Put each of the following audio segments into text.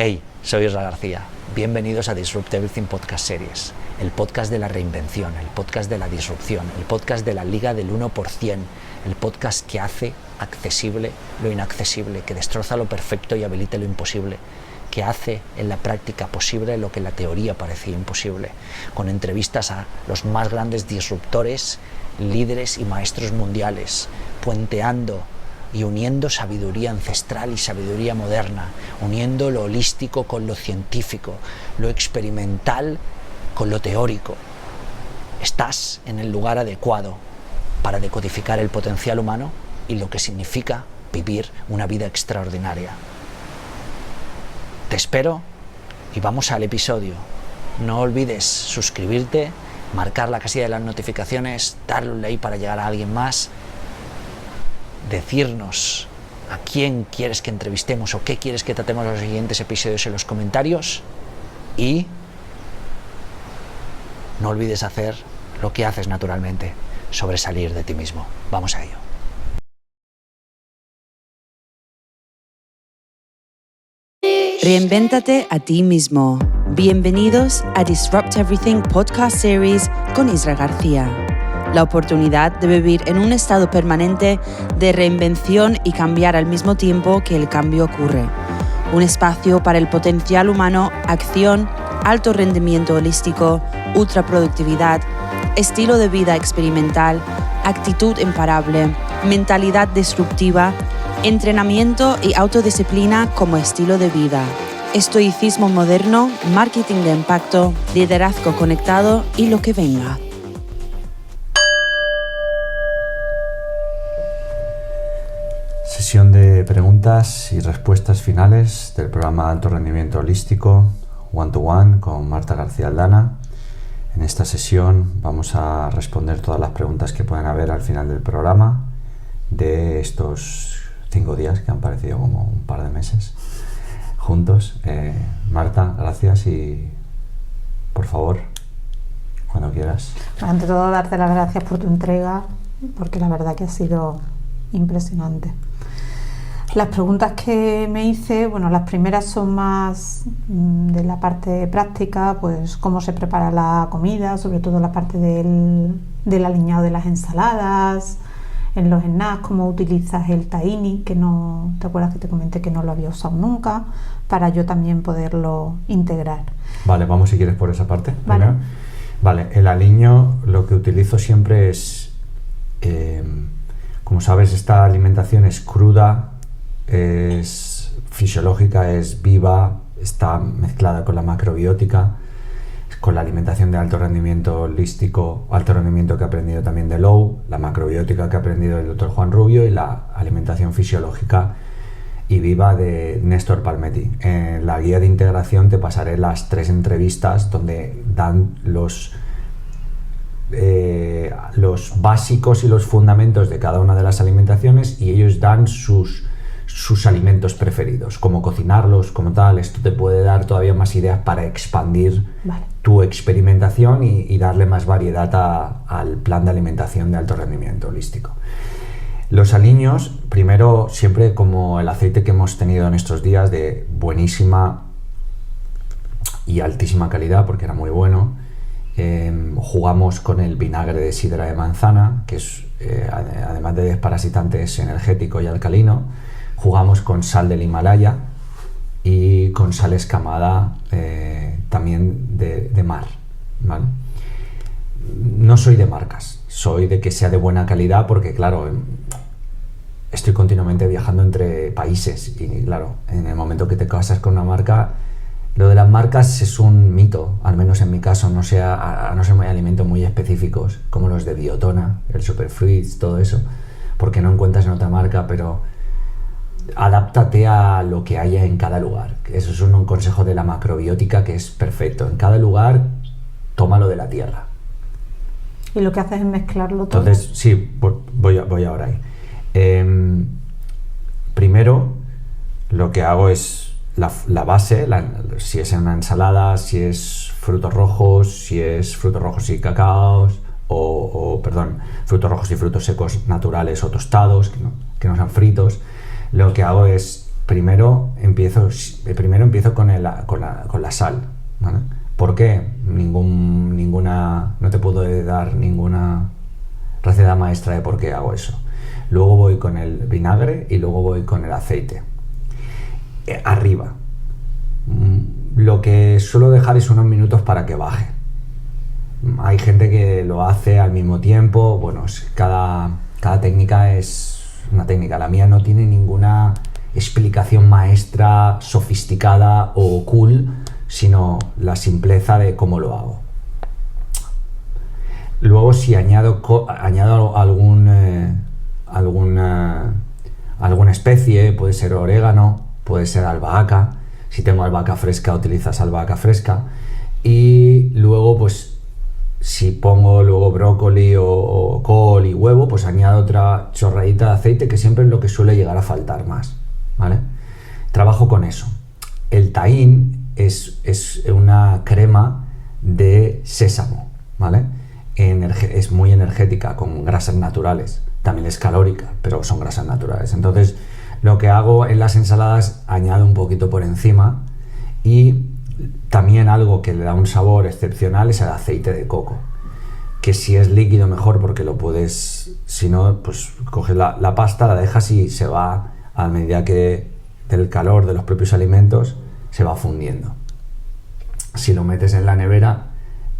Hey, soy Isra García. Bienvenidos a Disrupt Everything Podcast Series, el podcast de la reinvención, el podcast de la disrupción, el podcast de la liga del 1%, el podcast que hace accesible lo inaccesible, que destroza lo perfecto y habilita lo imposible, que hace en la práctica posible lo que en la teoría parecía imposible, con entrevistas a los más grandes disruptores, líderes y maestros mundiales, puenteando y uniendo sabiduría ancestral y sabiduría moderna, uniendo lo holístico con lo científico, lo experimental con lo teórico. Estás en el lugar adecuado para decodificar el potencial humano y lo que significa vivir una vida extraordinaria. Te espero y vamos al episodio. No olvides suscribirte, marcar la casilla de las notificaciones, darle un like para llegar a alguien más, decirnos a quién quieres que entrevistemos o qué quieres que tratemos en los siguientes episodios en los comentarios y no olvides hacer lo que haces naturalmente, sobresalir de ti mismo. Vamos a ello. Reinvéntate a ti mismo. Bienvenidos a Disrupt Everything Podcast Series con Isra García. La oportunidad de vivir en un estado permanente de reinvención y cambiar al mismo tiempo que el cambio ocurre. Un espacio para el potencial humano, acción, alto rendimiento holístico, ultraproductividad, estilo de vida experimental, actitud imparable, mentalidad disruptiva, entrenamiento y autodisciplina como estilo de vida, estoicismo moderno, marketing de impacto, liderazgo conectado y lo que venga. Sesión de preguntas y respuestas finales del programa de alto rendimiento holístico One to One con Marta García Aldana. En esta sesión vamos a responder todas las preguntas que puedan haber al final del programa de estos 5 días que han parecido como un par de meses juntos. Marta, gracias y por favor, cuando quieras. Ante todo, darte las gracias por tu entrega, porque la verdad que ha sido impresionante. Las preguntas que me hice, bueno, las primeras son más de la parte práctica, pues cómo se prepara la comida, sobre todo la parte del aliñado de las ensaladas, en los snacks, cómo utilizas el tahini, que no, ¿te acuerdas que te comenté que no lo había usado nunca? Para yo también poderlo integrar. Vale, vamos si quieres por esa parte. Vale. Vale, el aliño lo que utilizo siempre es, como sabes, esta alimentación es cruda, es fisiológica, es viva, está mezclada con la macrobiótica, con la alimentación de alto rendimiento holístico, alto rendimiento que he aprendido también de Low, la macrobiótica que he aprendido del Dr. Juan Rubio y la alimentación fisiológica y viva de Néstor Palmetti. En la guía de integración te pasaré las 3 entrevistas donde dan los básicos y los fundamentos de cada una de las alimentaciones y ellos dan sus alimentos preferidos, cómo cocinarlos, como tal. Esto te puede dar todavía más ideas para expandir tu experimentación y darle más variedad al plan de alimentación de alto rendimiento holístico. Los aliños, primero, siempre como el aceite que hemos tenido en estos días de buenísima y altísima calidad, porque era muy bueno. Jugamos con el vinagre de sidra de manzana, que es, además de desparasitante, es energético y alcalino. Jugamos con sal del Himalaya y con sal escamada también de mar, ¿vale? No soy de marcas, soy de que sea de buena calidad porque, claro, estoy continuamente viajando entre países y, claro, en el momento que te casas con una marca, lo de las marcas es un mito, al menos en mi caso, a no ser alimentos muy específicos como los de Biotona, el Superfruits, todo eso, porque no encuentras en otra marca, pero adáptate a lo que haya en cada lugar. Eso es un consejo de la macrobiótica que es perfecto. En cada lugar, tómalo de la tierra. Y lo que haces es mezclarlo todo. Entonces, sí, voy ahora ahí. Primero, lo que hago es la base, si es en una ensalada, si es frutos rojos y cacaos, frutos rojos y frutos secos naturales o tostados, que no sean fritos. Lo que hago es primero empiezo con la sal, ¿vale? ¿Por qué? No te puedo dar ninguna receta maestra de por qué hago eso. Luego voy con el vinagre y luego voy con el aceite. Arriba. Lo que suelo dejar es unos minutos para que baje. Hay gente que lo hace al mismo tiempo. Bueno, cada técnica es una técnica. La mía no tiene ninguna explicación maestra, sofisticada o cool, sino la simpleza de cómo lo hago. Luego, si añado alguna especie, puede ser orégano, puede ser albahaca. Si tengo albahaca fresca, utilizas albahaca fresca. Y luego, pues, si pongo luego brócoli o col y huevo, pues añado otra chorradita de aceite, que siempre es lo que suele llegar a faltar más, ¿vale? Trabajo con eso. El tahín es una crema de sésamo, ¿vale? Es muy energética, con grasas naturales. También es calórica, pero son grasas naturales. Entonces, lo que hago en las ensaladas, añado un poquito por encima, y también algo que le da un sabor excepcional es el aceite de coco, que si es líquido mejor, porque lo puedes, si no, pues coges la pasta, la dejas y se va, a medida que del calor de los propios alimentos se va fundiendo. Si lo metes en la nevera,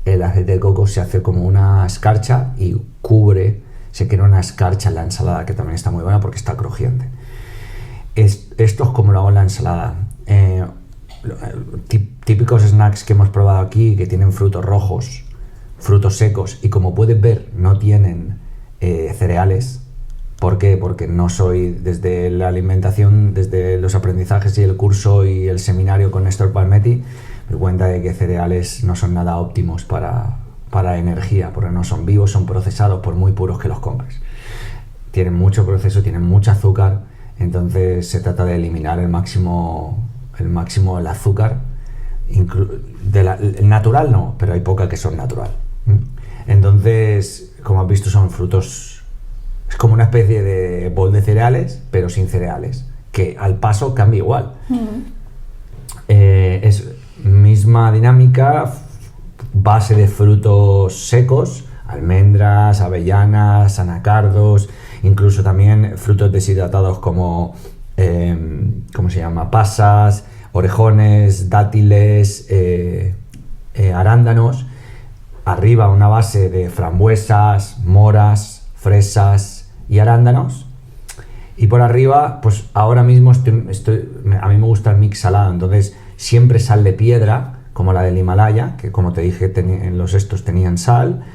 el aceite de coco se hace como una escarcha y se crea una escarcha en la ensalada, que también está muy buena porque está crujiente. Esto es como lo hago en la ensalada. Típicos snacks que hemos probado aquí, que tienen frutos rojos, frutos secos, y como puedes ver no tienen cereales. ¿Por qué? Porque no soy, desde la alimentación, desde los aprendizajes y el curso y el seminario con Néstor Palmetti, me doy cuenta de que cereales no son nada óptimos para energía, porque no son vivos, son procesados, por muy puros que los compres. Tienen mucho proceso, tienen mucho azúcar, entonces se trata de eliminar el máximo del azúcar. El natural no, pero hay poca que son natural. Entonces, como has visto, son frutos. Es como una especie de bol de cereales, pero sin cereales, que al paso cambia igual. Es misma dinámica, base de frutos secos, almendras, avellanas, anacardos, incluso también frutos deshidratados como ¿cómo se llama? Pasas, orejones, dátiles, arándanos. Arriba una base de frambuesas, moras, fresas y arándanos. Y por arriba, pues ahora mismo a mí me gusta el mix salado, entonces siempre sal de piedra, como la del Himalaya, que como te dije en los estos tenían sal,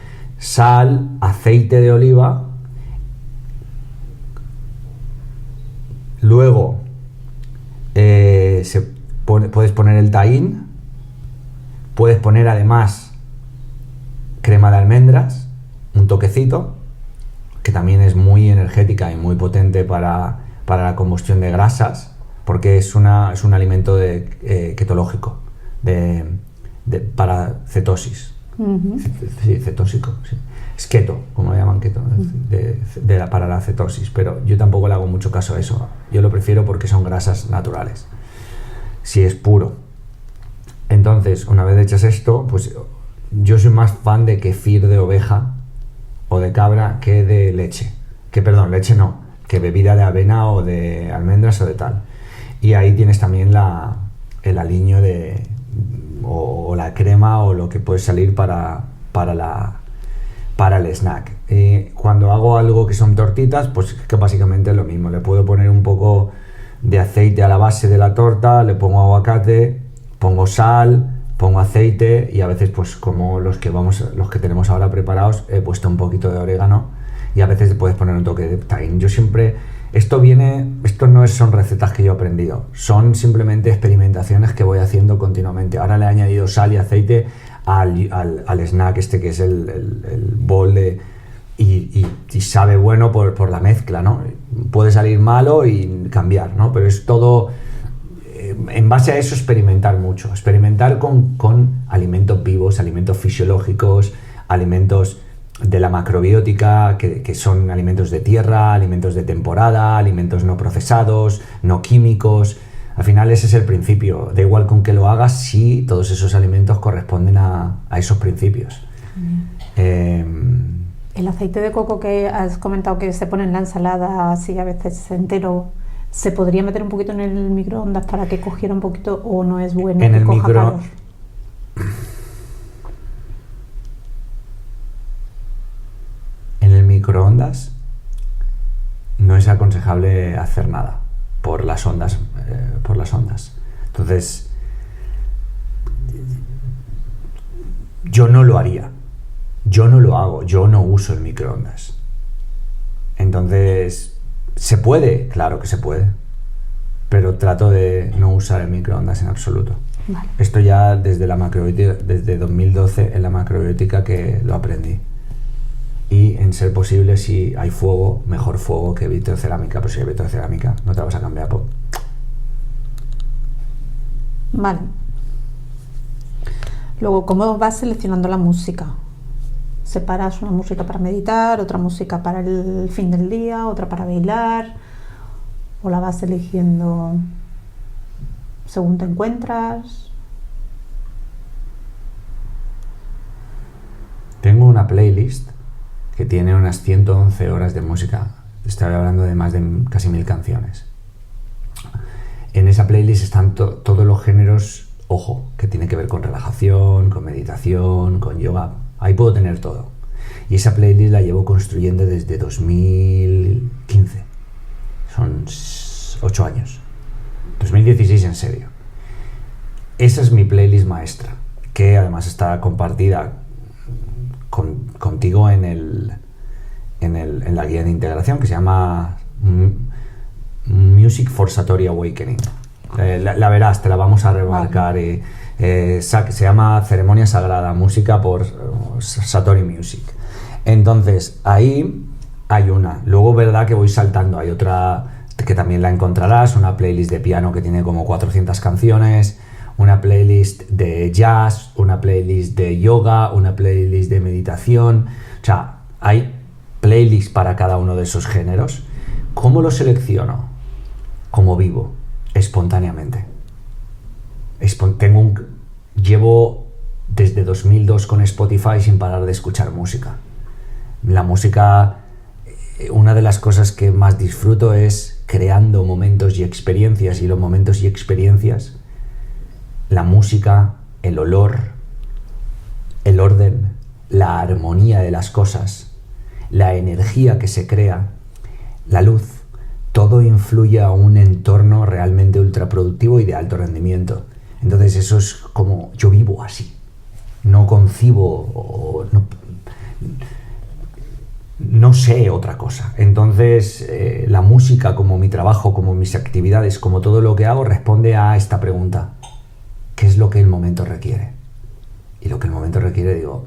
aceite de oliva. Luego puedes poner el tahín, puedes poner además crema de almendras, un toquecito, que también es muy energética y muy potente para la combustión de grasas, porque es un alimento ketológico, para cetosis. Sí, cetósico, sí. Es keto, como lo llaman keto, para la cetosis, pero yo tampoco le hago mucho caso a eso. Yo lo prefiero porque son grasas naturales, si es puro. Entonces, una vez hechas esto, pues yo soy más fan de kefir de oveja o de cabra que de leche. Que bebida de avena o de almendras o de tal. Y ahí tienes también el aliño o la crema o lo que puede salir para el snack. Cuando hago algo que son tortitas, pues que básicamente es lo mismo. Le puedo poner un poco de aceite a la base de la torta, le pongo aguacate, pongo sal, pongo aceite, y a veces, pues como los que tenemos ahora preparados, he puesto un poquito de orégano, y a veces puedes poner un toque de tahín. Yo siempre, esto no son recetas que yo he aprendido, son simplemente experimentaciones que voy haciendo continuamente. Ahora le he añadido sal y aceite al snack este, que es el bol y sabe bueno por la mezcla, ¿no? Puede salir malo y cambiar, ¿no? Pero es todo en base a eso, experimentar con alimentos vivos, alimentos fisiológicos, alimentos de la macrobiótica, que son alimentos de tierra, alimentos de temporada, alimentos no procesados, no químicos. Al final ese es el principio. Da igual con que lo hagas si todos esos alimentos corresponden a esos principios. El aceite de coco que has comentado que se pone en la ensalada, así a veces entero, ¿se podría meter un poquito en el microondas para que cogiera un poquito, o no es bueno en que el coja micro... calor? En el microondas no es aconsejable hacer nada por las ondas. Entonces, yo no lo haría. Yo no lo hago. Yo no uso el microondas. Entonces, ¿se puede? Claro que se puede. Pero trato de no usar el microondas en absoluto. Vale. Esto ya desde la macrobiótica, desde 2012 en la macrobiótica que lo aprendí. Y en ser posible, si hay fuego, mejor fuego que vitrocerámica. Pero si hay vitrocerámica, no te vas a cambiar por... Vale. Luego, ¿cómo vas seleccionando la música? ¿Separas una música para meditar, otra música para el fin del día, otra para bailar? ¿O la vas eligiendo según te encuentras? Tengo una playlist que tiene unas 111 horas de música. Estoy hablando de más de casi 1000 canciones. En esa playlist están todos los géneros, ojo, que tiene que ver con relajación, con meditación, con yoga. Ahí puedo tener todo. Y esa playlist la llevo construyendo desde 2015. Son 8 años. 2016 en serio. Esa es mi playlist maestra, que además está compartida contigo en la guía de integración, que se llama Music for Satori Awakening. La verás, te la vamos a remarcar. Se llama Ceremonia Sagrada, música por Satori Music. Entonces, ahí hay una. Luego, verdad que voy saltando. Hay otra que también la encontrarás, una playlist de piano que tiene como 400 canciones, una playlist de jazz, una playlist de yoga, una playlist de meditación. O sea, hay playlists para cada uno de esos géneros. ¿Cómo lo selecciono? Como vivo, espontáneamente. Llevo desde 2002 con Spotify sin parar de escuchar música. La música, una de las cosas que más disfruto es creando momentos y experiencias, y los momentos y experiencias, la música, el olor, el orden, la armonía de las cosas, la energía que se crea, la luz, todo influye a un entorno realmente ultraproductivo y de alto rendimiento. Entonces eso es como yo vivo así, no concibo, no sé otra cosa. Entonces la música, como mi trabajo, como mis actividades, como todo lo que hago, responde a esta pregunta: ¿qué es lo que el momento requiere? Y lo que el momento requiere, digo,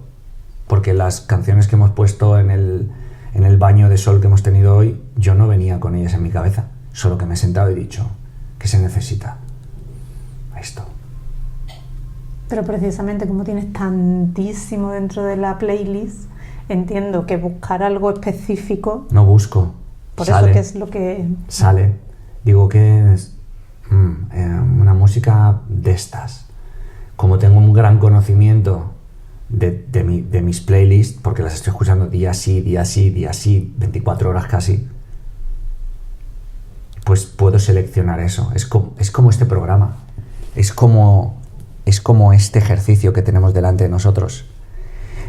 porque las canciones que hemos puesto en el baño de sol que hemos tenido hoy, yo no venía con ellas en mi cabeza, solo que me he sentado y he dicho, ¿qué se necesita? Esto. Pero precisamente como tienes tantísimo dentro de la playlist, entiendo que buscar algo específico... No busco. Por sale, eso, ¿qué es lo que...? Sale. Digo que es una música de estas. Como tengo un gran conocimiento de mis playlists, porque las estoy escuchando día sí, 24 horas casi, pues puedo seleccionar eso. Es como este programa. Es como este ejercicio que tenemos delante de nosotros.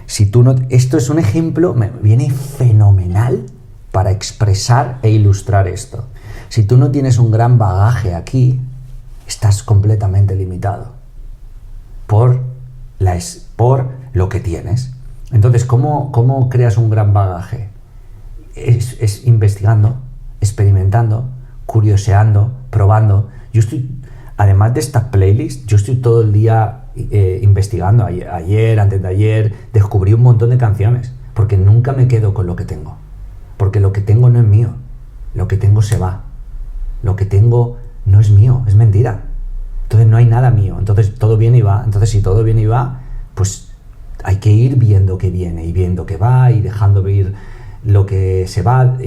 Si tú no, esto es un ejemplo, me viene fenomenal para expresar e ilustrar esto. Si tú no tienes un gran bagaje aquí, estás completamente limitado por lo que tienes. Entonces, ¿cómo creas un gran bagaje? Es investigando, experimentando, curioseando, probando. Además de esta playlist, yo estoy todo el día investigando. Ayer, antes de ayer, descubrí un montón de canciones, porque nunca me quedo con lo que tengo. Porque lo que tengo no es mío. Lo que tengo se va. Lo que tengo no es mío, es mentira. Entonces no hay nada mío. Entonces todo viene y va. Entonces si todo viene y va, pues hay que ir viendo que viene y viendo que va y dejando ir lo que se va,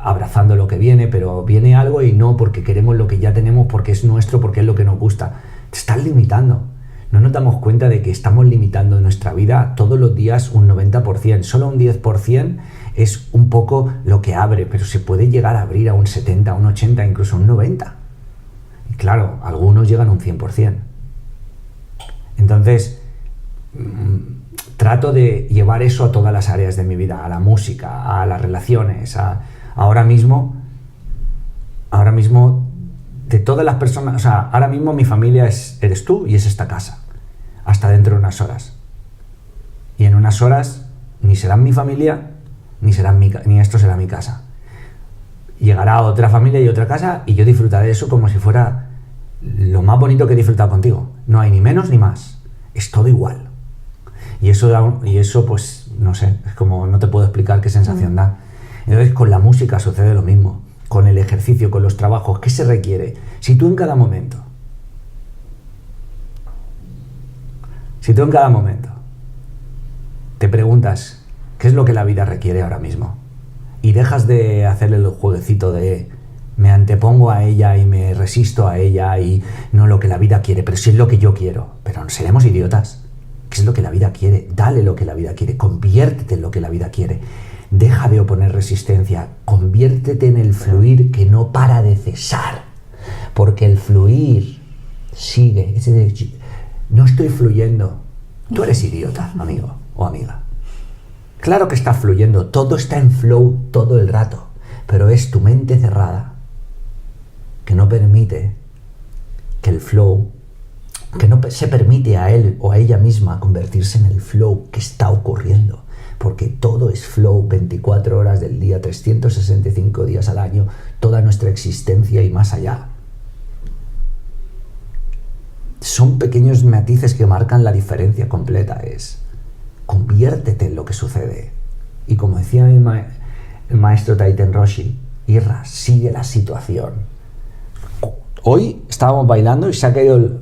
abrazando lo que viene, pero viene algo y no porque queremos lo que ya tenemos, porque es nuestro, porque es lo que nos gusta. Te estás limitando. No nos damos cuenta de que estamos limitando nuestra vida todos los días un 90%. Solo un 10% es un poco lo que abre, pero se puede llegar a abrir a un 70, un 80, incluso un 90%. Y claro, algunos llegan a un 100%. Entonces, trato de llevar eso a todas las áreas de mi vida, a la música, a las relaciones, ahora mismo, de todas las personas, o sea, ahora mismo mi familia eres tú y es esta casa, hasta dentro de unas horas. Y en unas horas ni serán mi familia, ni esto será mi casa. Llegará otra familia y otra casa y yo disfrutaré de eso como si fuera lo más bonito que he disfrutado contigo. No hay ni menos ni más, es todo igual. Y eso pues, no sé, es como no te puedo explicar qué sensación da. Entonces con la música sucede lo mismo, con el ejercicio, con los trabajos. ¿Qué se requiere? Si tú en cada momento te preguntas qué es lo que la vida requiere ahora mismo y dejas de hacerle el jueguecito de me antepongo a ella y me resisto a ella y no lo que la vida quiere, pero sí es lo que yo quiero, pero seremos idiotas. ¿Qué es lo que la vida quiere? Dale lo que la vida quiere, conviértete en lo que la vida quiere. Deja de oponer resistencia, conviértete en el fluir que no para de cesar, porque el fluir sigue. No estoy fluyendo. Tú eres idiota, amigo o amiga. Claro que está fluyendo, todo está en flow todo el rato, pero es tu mente cerrada que no permite que el flow, que no se permite a él o a ella misma convertirse en el flow que está ocurriendo, porque todo es flow 24 horas del día, 365 días al año, toda nuestra existencia y más allá. Son pequeños matices que marcan la diferencia completa. Es conviértete en lo que sucede. Y como decía el maestro Taiten Roshi, Irra, sigue la situación. Hoy estábamos bailando y se ha caído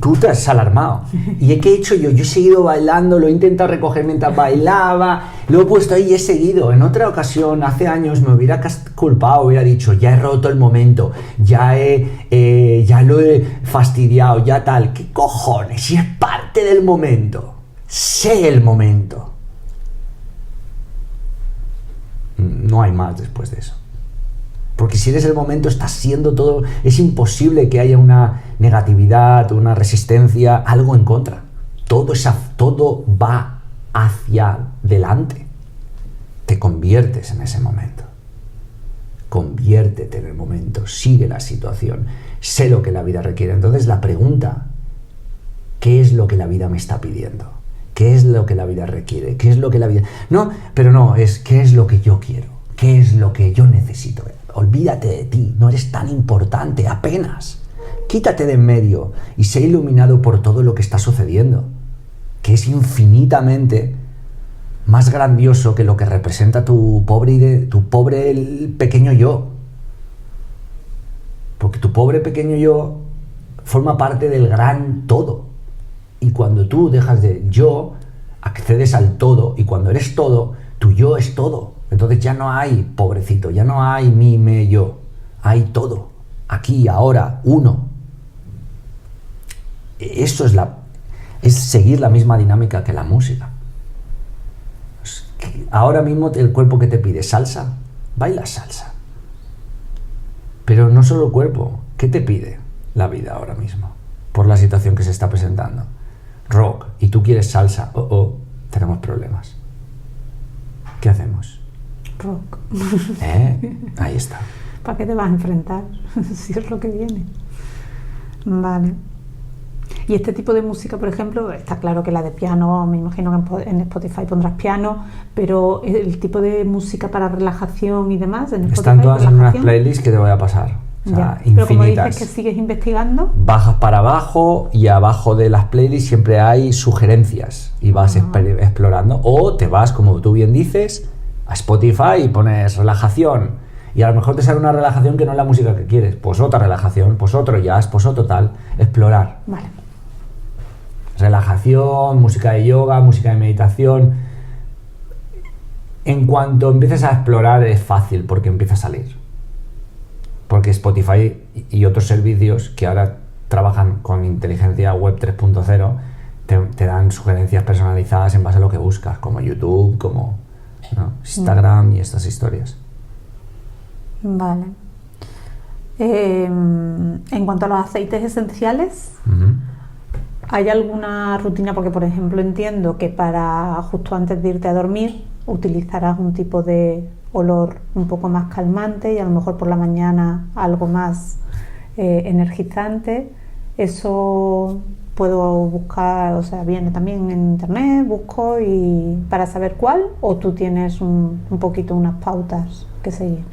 tú te has alarmado. ¿Y qué he hecho yo? Yo he seguido bailando, lo he intentado recoger mientras bailaba, lo he puesto ahí y he seguido. En otra ocasión, hace años, me hubiera culpado, hubiera dicho, ya he roto el momento, ya lo he fastidiado, ya tal. ¿Qué cojones? Si es parte del momento. Sé el momento. No hay más después de eso. Porque si eres el momento, estás siendo todo. Es imposible que haya una negatividad, una resistencia, algo en contra. Todo va hacia delante. Te conviertes en ese momento. Conviértete en el momento. Sigue la situación. Sé lo que la vida requiere. Entonces la pregunta, ¿qué es lo que la vida me está pidiendo? ¿Qué es lo que la vida requiere? ¿Qué es lo que la vida... No, pero no, es ¿qué es lo que yo quiero? ¿Qué es lo que yo necesito? Olvídate de ti, no eres tan importante, apenas. Quítate de en medio y sé iluminado por todo lo que está sucediendo, que es infinitamente más grandioso que lo que representa tu pobre pequeño yo. Porque tu pobre pequeño yo forma parte del gran todo. Y cuando tú dejas de yo, accedes al todo, y cuando eres todo, tu yo es todo. Entonces ya no hay pobrecito, ya no hay mí, me, yo. Hay todo. Aquí, ahora, uno. Eso es seguir la misma dinámica que la música. Ahora mismo el cuerpo que te pide salsa, baila salsa. Pero no solo el cuerpo. ¿Qué te pide la vida ahora mismo? Por la situación que se está presentando. Rock. Y tú quieres salsa. Tenemos problemas. ¿Qué hacemos? Rock. Ahí está. ¿Para qué te vas a enfrentar? Si es lo que viene. Vale. Y este tipo de música, por ejemplo, está claro que la de piano, me imagino que en Spotify pondrás piano, pero el tipo de música para relajación y demás, en Spotify, están todas en unas playlists que te voy a pasar. O sea, pero como infinitas. dices que sigues investigando, bajas para abajo y abajo de las playlists siempre hay sugerencias y vas explorando, o te vas, como tú bien dices, a Spotify y pones relajación y a lo mejor te sale una relajación que no es la música que quieres, pues otra relajación, pues otro jazz, pues otro tal, explorar. Vale. Relajación, música de yoga, música de meditación. En cuanto empieces a explorar es fácil porque empieza a salir. Porque Spotify y otros servicios que ahora trabajan con inteligencia web 3.0 te dan sugerencias personalizadas en base a lo que buscas, como YouTube, como Instagram y estas historias. Vale. En cuanto a los aceites esenciales, ¿hay alguna rutina? Porque, por ejemplo, entiendo que para justo antes de irte a dormir utilizarás un tipo de olor un poco más calmante y a lo mejor por la mañana algo más energizante. Eso puedo buscar, o sea, viene también en internet, busco y para saber cuál, o tú tienes un poquito unas pautas que seguir.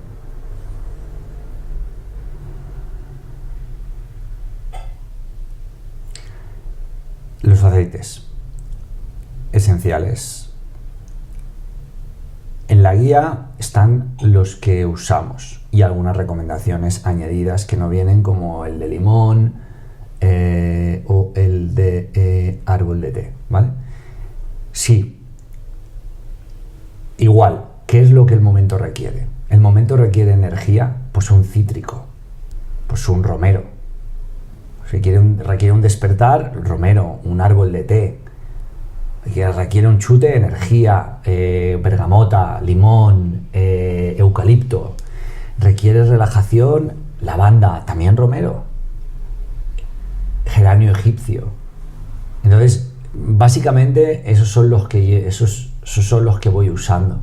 Los aceites esenciales. En la guía están los que usamos y algunas recomendaciones añadidas que no vienen, como el de limón o el de árbol de té, ¿vale? Sí. Igual, ¿qué es lo que el momento requiere? El momento requiere energía, pues un cítrico, pues un romero. Si requiere un despertar, romero, un árbol de té. Requiere un chute, energía, bergamota, limón, eucalipto. Requiere relajación, lavanda, también romero. Geranio egipcio. Entonces, básicamente esos son los que voy usando.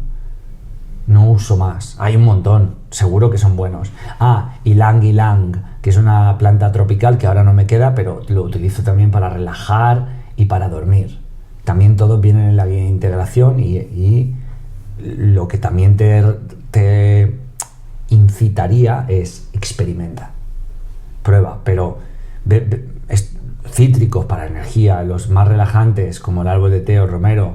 No uso más. Hay un montón, seguro que son buenos. Ylang ylang, que es una planta tropical que ahora no me queda, pero lo utilizo también para relajar y para dormir. También todos vienen en la guía de integración y lo que también te incitaría es experimenta, prueba, pero cítricos para energía, los más relajantes como el árbol de té o romero,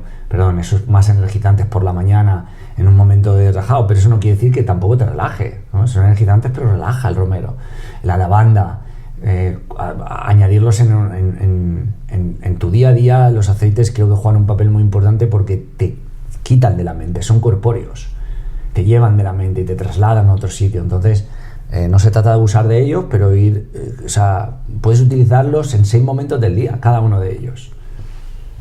esos más energizantes por la mañana en un momento de relajado, pero eso no quiere decir que tampoco te relaje, ¿no? Son energizantes pero relaja el romero, la lavanda. Añadirlos en tu día a día. Los aceites creo que juegan un papel muy importante porque te quitan de la mente, son corpóreos, te llevan de la mente y te trasladan a otro sitio. Entonces no se trata de abusar de ellos, pero puedes utilizarlos en 6 momentos del día, cada uno de ellos.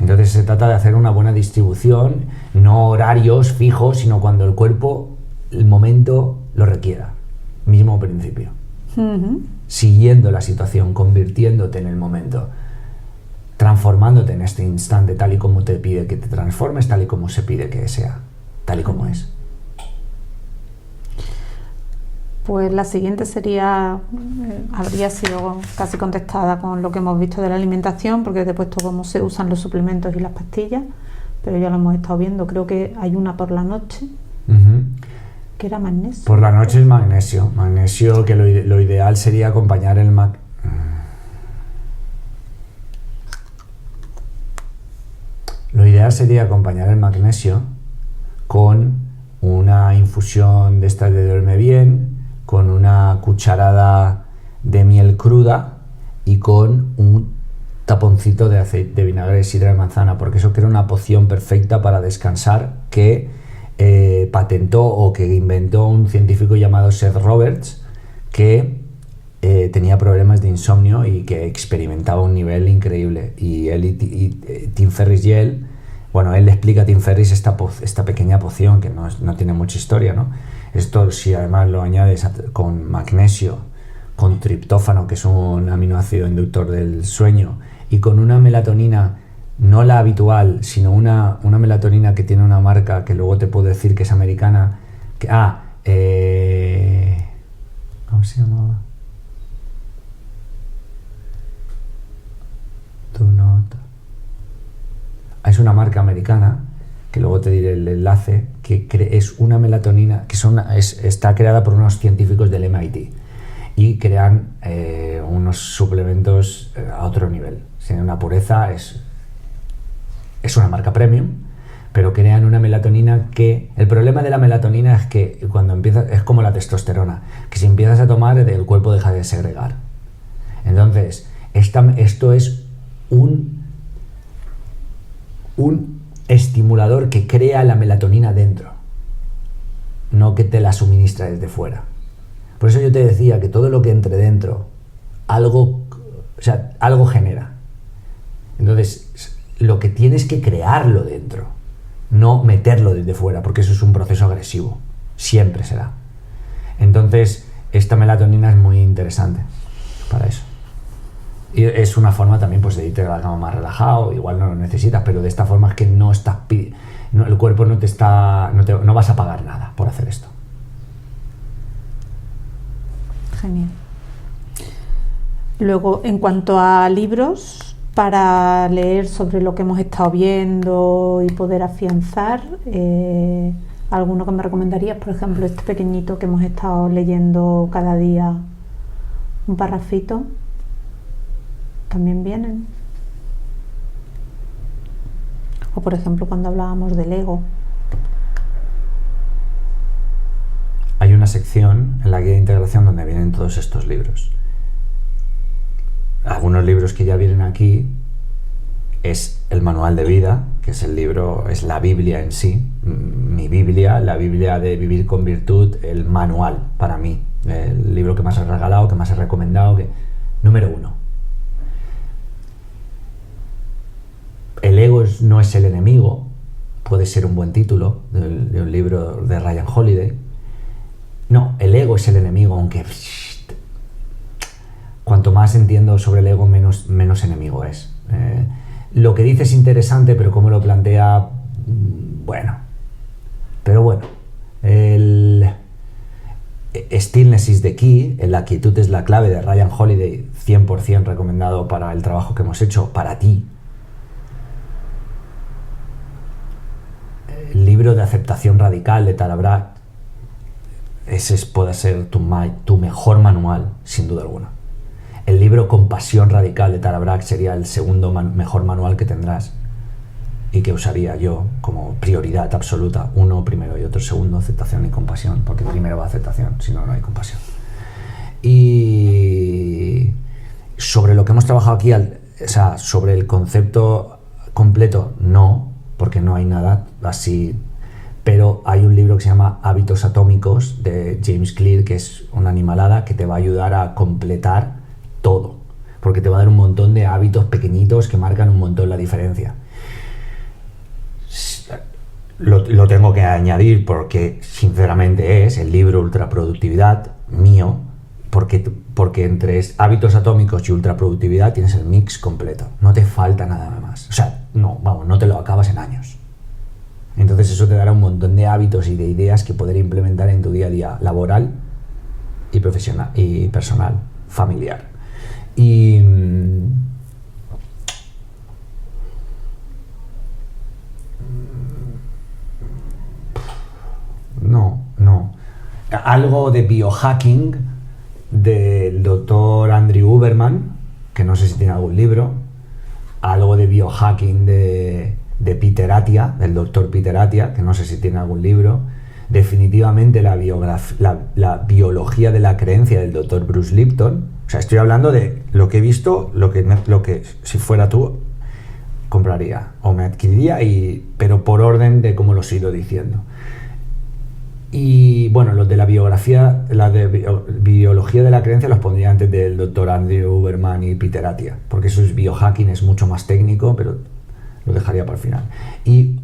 Entonces se trata de hacer una buena distribución, no horarios fijos, sino cuando el cuerpo, el momento lo requiera. Mismo principio. Siguiendo la situación, convirtiéndote en el momento, transformándote en este instante tal y como te pide que te transformes, tal y como se pide que sea, tal y como es. Pues la siguiente habría sido casi contestada con lo que hemos visto de la alimentación, porque te he puesto cómo se usan los suplementos y las pastillas, pero ya lo hemos estado viendo. Creo que hay una por la noche. Que era magnesio. Por la noche es magnesio. Magnesio, que lo ideal sería acompañar el magnesio con una infusión de estas de duerme bien, con una cucharada de miel cruda y con un taponcito de aceite de vinagre de sidra de manzana, porque eso crea una poción perfecta para descansar que patentó o que inventó un científico llamado Seth Roberts, que tenía problemas de insomnio y que experimentaba un nivel increíble. Y él y Tim Ferriss y él le explica a Tim Ferriss esta pequeña poción que no tiene mucha historia, ¿no? Esto, si además lo añades con magnesio, con triptófano, que es un aminoácido inductor del sueño, y con una melatonina, no la habitual, sino una melatonina que tiene una marca que luego te puedo decir que es americana, ¿cómo se llamaba? Es una marca americana, que luego te diré el enlace, que es una melatonina que está creada por unos científicos del MIT y crean unos suplementos a otro nivel. Tiene una pureza, es una marca premium, pero crean una melatonina que... El problema de la melatonina es que cuando empiezas... Es como la testosterona, que si empiezas a tomar, el cuerpo deja de segregar. Entonces, esto es un estimulador que crea la melatonina dentro, no que te la suministra desde fuera. Por eso yo te decía que todo lo que entre dentro, algo genera. Entonces, lo que tienes que crearlo dentro, no meterlo desde fuera, porque eso es un proceso agresivo. Siempre será. Entonces, esta melatonina es muy interesante para eso. Y es una forma también pues, de irte a la cama más relajado, igual no lo necesitas, pero de esta forma es que no estás el cuerpo no vas a pagar nada por hacer esto. Genial. Luego, en cuanto a libros para leer sobre lo que hemos estado viendo y poder afianzar, ¿alguno que me recomendarías? Por ejemplo, este pequeñito que hemos estado leyendo cada día, un parrafito. También vienen. O por ejemplo cuando hablábamos del ego. Hay una sección en la guía de integración donde vienen todos estos libros. Algunos libros que ya vienen aquí es el manual de vida, que es el libro, es la Biblia en sí, mi Biblia, la Biblia de Vivir con Virtud, el manual para mí, el libro que más he regalado, que más he recomendado, número 1. El ego no es el enemigo, puede ser un buen título de un libro de Ryan Holiday. No, el ego es el enemigo, aunque cuanto más entiendo sobre el ego, menos enemigo es. Lo que dice es interesante, pero cómo lo plantea, bueno. Pero bueno, el stillness is the key, la quietud es la clave de Ryan Holiday, 100% recomendado para el trabajo que hemos hecho, para ti. El libro de aceptación radical de Tara Brach, ese puede ser tu mejor manual, sin duda alguna. El libro Compasión Radical de Tara Brach sería el segundo mejor manual que tendrás y que usaría yo como prioridad absoluta. Uno primero y otro segundo, aceptación y compasión, porque primero va aceptación, si no, no hay compasión. Y sobre lo que hemos trabajado aquí, sobre el concepto completo, no, porque no hay nada así, pero hay un libro que se llama Hábitos Atómicos de James Clear, que es una animalada que te va a ayudar a completar todo, porque te va a dar un montón de hábitos pequeñitos que marcan un montón la diferencia. Lo tengo que añadir porque sinceramente es el libro Ultraproductividad mío, porque entre hábitos atómicos y ultraproductividad tienes el mix completo, no te falta nada más, no te lo acabas en años. Entonces eso te dará un montón de hábitos y de ideas que poder implementar en tu día a día laboral y profesional y personal, familiar. Y no. Algo de biohacking del doctor Andrew Huberman, que no sé si tiene algún libro. Algo de biohacking de Peter Attia, del doctor Peter Attia, que no sé si tiene algún libro. Definitivamente la biología de la creencia del doctor Bruce Lipton. O sea, estoy hablando de lo que he visto, lo que si fuera tú compraría o me adquiriría, pero por orden de cómo los he ido diciendo. Y bueno, los de la biología de la creencia los pondría antes del doctor Andrew Huberman y Peter Attia, porque eso es biohacking, es mucho más técnico, pero lo dejaría para el final. Y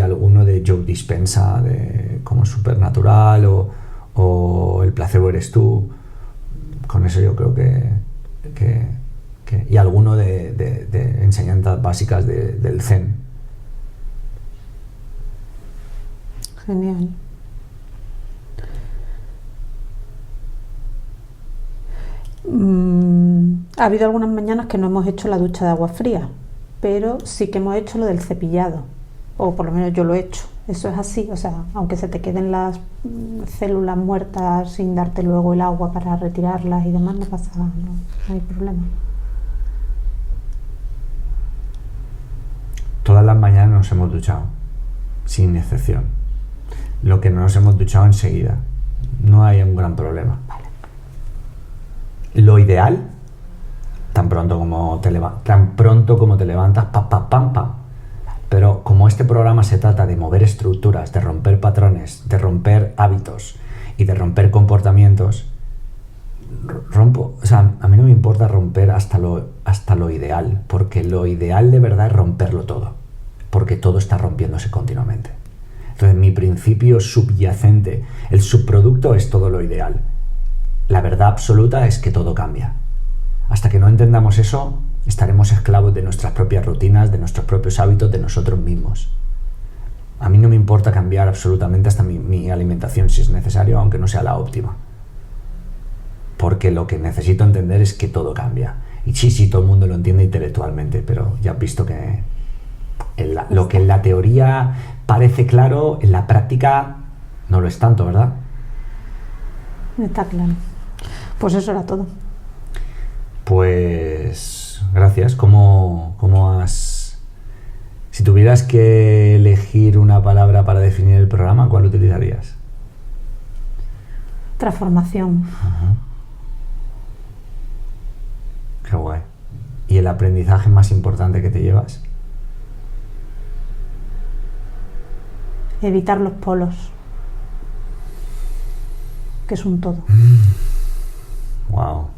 alguno de Joe Dispenza, de como Supernatural o El placebo eres tú. Con eso yo creo que y alguno de enseñanzas básicas del Zen. Genial. Ha habido algunas mañanas que no hemos hecho la ducha de agua fría, pero sí que hemos hecho lo del cepillado, o por lo menos yo lo he hecho. Eso es así, o sea, aunque se te queden las células muertas sin darte luego el agua para retirarlas y demás, no pasa nada, no hay problema. Todas las mañanas nos hemos duchado, sin excepción. Lo que no nos hemos duchado enseguida, no hay un gran problema. Vale. Lo ideal, tan pronto como te levantas, pam. como este programa se trata de mover estructuras, de romper patrones, de romper hábitos y de romper comportamientos, a mí no me importa romper hasta lo ideal, porque lo ideal de verdad es romperlo todo, porque todo está rompiéndose continuamente. Entonces mi principio subyacente, el subproducto es todo lo ideal. La verdad absoluta es que todo cambia. Hasta que no entendamos eso, estaremos esclavos de nuestras propias rutinas, de nuestros propios hábitos, de nosotros mismos. A mí no me importa cambiar absolutamente hasta mi alimentación si es necesario, aunque no sea la óptima. Porque lo que necesito entender es que todo cambia. Y sí, todo el mundo lo entiende intelectualmente, pero ya has visto que lo que en la teoría parece claro, en la práctica no lo es tanto, ¿verdad? Está claro. Pues eso era todo. Pues gracias. ¿Cómo has... Si tuvieras que elegir una palabra para definir el programa, ¿cuál utilizarías? Transformación. Ajá. Qué guay. ¿Y el aprendizaje más importante que te llevas? Evitar los polos, que es un todo. Wow.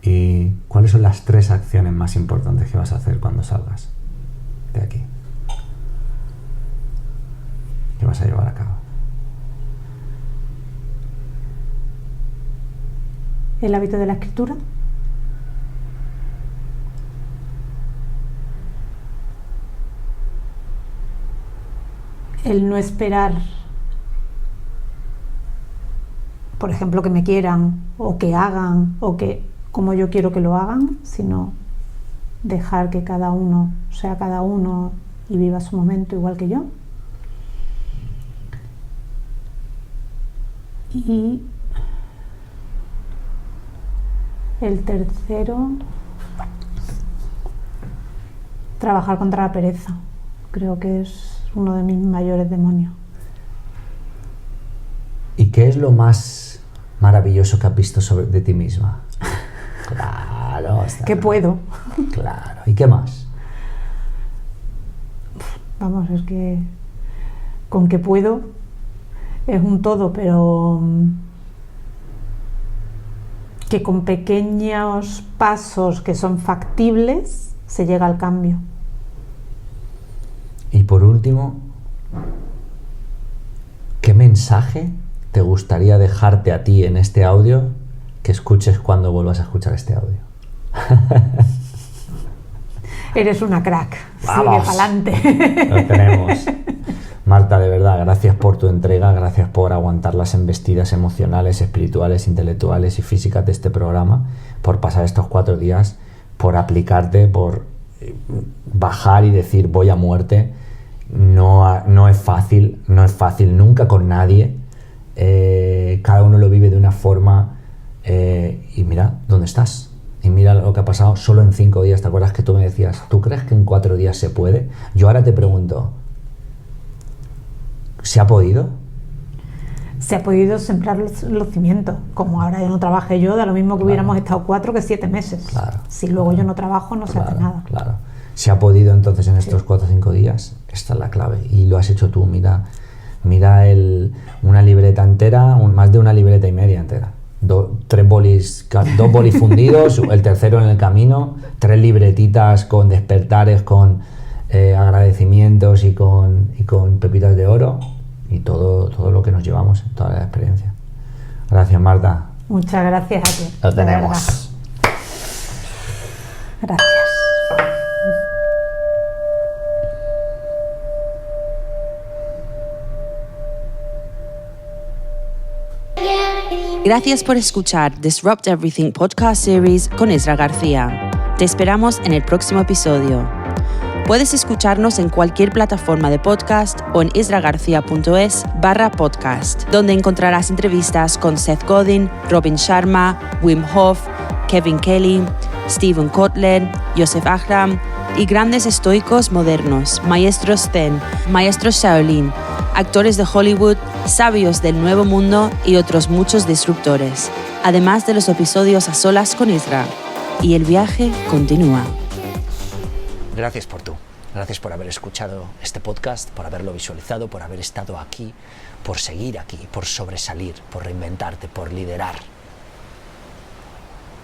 ¿Y cuáles son las 3 acciones más importantes que vas a hacer cuando salgas de aquí? ¿Qué vas a llevar a cabo? El hábito de la escritura. El no esperar, por ejemplo, que me quieran o que hagan o que como yo quiero que lo hagan, sino dejar que cada uno sea cada uno y viva su momento igual que yo. Y el tercero, trabajar contra la pereza. Creo que es uno de mis mayores demonios. ¿Y qué es lo más maravilloso que has visto de ti misma? Claro. Que puedo. Claro. ¿Y qué más? Vamos, es que con que puedo es un todo, pero que con pequeños pasos que son factibles se llega al cambio. Y por último, ¿qué mensaje te gustaría dejarte a ti en este audio que escuches cuando vuelvas a escuchar este audio? Eres una crack. ¡Vamos! Sigue pa'lante. Lo tenemos. Marta, de verdad, gracias por tu entrega, gracias por aguantar las embestidas emocionales, espirituales, intelectuales y físicas de este programa, por pasar estos 4 días, por aplicarte, por bajar y decir voy a muerte. No es fácil nunca con nadie. Cada uno lo vive de una forma y mira dónde estás. Y mira lo que ha pasado solo en 5 días. ¿Te acuerdas que tú me decías, ¿tú crees que en 4 días se puede? Yo ahora te pregunto, ¿se ha podido? Se ha podido sembrar los cimientos. Como ahora ya no trabajé yo, da lo mismo que hubiéramos estado 4 que 7 meses. Claro, si luego yo no trabajo, no se hace nada. Claro. ¿Se ha podido entonces en estos 4 o 5 días? Esta es la clave. Y lo has hecho tú. Mira una libreta entera, más de una libreta y media entera. 2 bolis fundidos, el tercero en el camino, 3 libretitas con despertares, con agradecimientos y con pepitas de oro, y todo lo que nos llevamos, toda la experiencia. Gracias, Marta. Muchas gracias a ti. Lo tenemos. Gracias. Gracias por escuchar Disrupt Everything Podcast Series con Isra García. Te esperamos en el próximo episodio. Puedes escucharnos en cualquier plataforma de podcast o en isragarcia.es/podcast, donde encontrarás entrevistas con Seth Godin, Robin Sharma, Wim Hof, Kevin Kelly, Stephen Kotler, Yosef Ahram y grandes estoicos modernos, maestros Zen, maestros Shaolin, actores de Hollywood, sabios del Nuevo Mundo y otros muchos disruptores, además de los episodios a solas con Isra. Y el viaje continúa. Gracias por tú. Gracias por haber escuchado este podcast, por haberlo visualizado, por haber estado aquí, por seguir aquí, por sobresalir, por reinventarte, por liderar,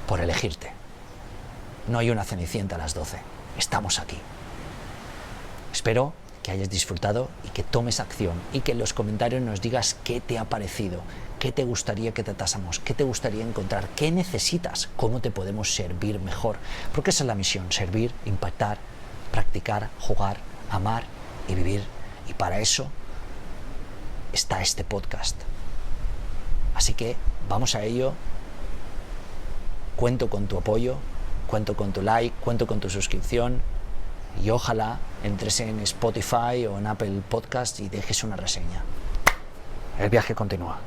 por elegirte. No hay una Cenicienta a las 12. Estamos aquí. Espero que hayas disfrutado y que tomes acción y que en los comentarios nos digas qué te ha parecido, qué te gustaría que tratásemos, qué te gustaría encontrar, qué necesitas, cómo te podemos servir mejor. Porque esa es la misión, servir, impactar, practicar, jugar, amar y vivir. Y para eso está este podcast. Así que vamos a ello. Cuento con tu apoyo, cuento con tu like, cuento con tu suscripción y ojalá entres en Spotify o en Apple Podcast y dejes una reseña. El viaje continúa.